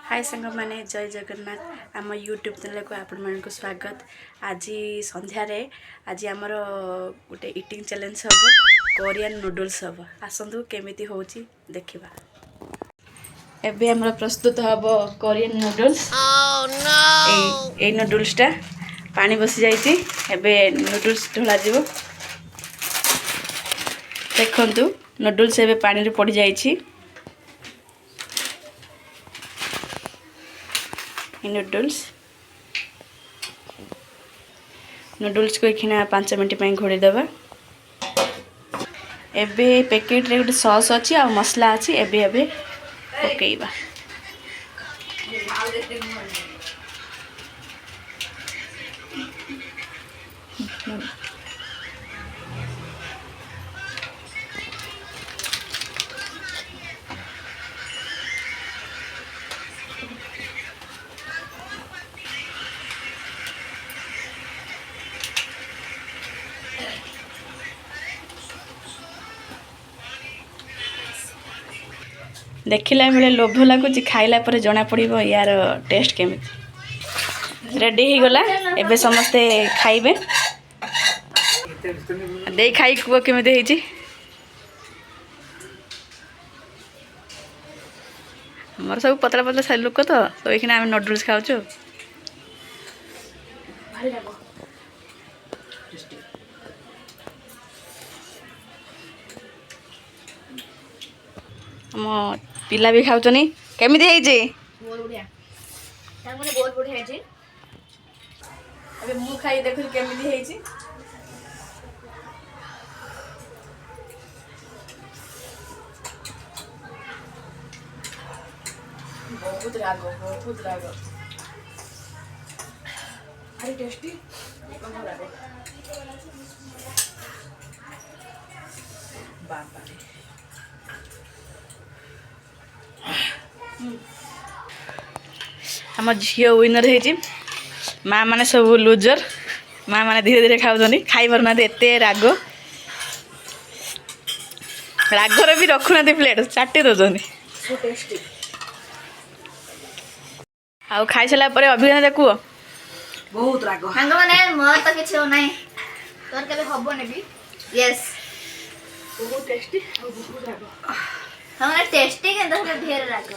हाय सांग मैंने जय जगन्नाथ आम यूट्यूब चैनल को आपण मान स्वागत। आज संध्यारे आज आमर गोटे इटिंग चैलेंज हम कोरियन नूडल्स हम आसतु केमिति होची देखिबा। एबे हमर प्रस्तुत हम कोरियन नूडल्स। ए नूडल्स टा पानी बसी जाइए एबे नूडल्स ढोला जीवो। देखंतु नूडल्स एबे पानी रे पड़ी जाइए। नूडल्स को एखिना 5 मिनट पे घोड़ी देबा। एबे पैकेट रे गोटे सॉस अच्छी आ मसला अच्छी एबे एबे पकेइबा। देखिला बेले लोभ लगुच खाइला पर जना पड़िबो यार टेस्ट केमिति। रेडी ही गला एबे समस्ते खाइबे। दे खाई को केमिति हेची हमर सब पतला पतला साइ लोक तो एखिना हम नूडल्स खाउछु। भारी लागो हम पिला भी खाउछनी केमिति हेची बहुत बढ़िया तार माने बहुत बढ़िया हेची। अबे मु खाई देखु केमिति हेची। बहुत रागो भारी टेस्टी बाबा हम झील विनर है। माँ मैंने सब लुजर माँ मैंने धीरे धीरे खाऊँ खाई पारना एत राग रागर भी रखुना प्लेट चाटी दौरान आ खाई सारा अभिज्ञता कह बहुत राग सांग माने मोर तो किछ नाही तोर केबे हबो नेबी यस बहुत टेस्टी और बहुत राग हमरे टेस्टी के दस ढेर राग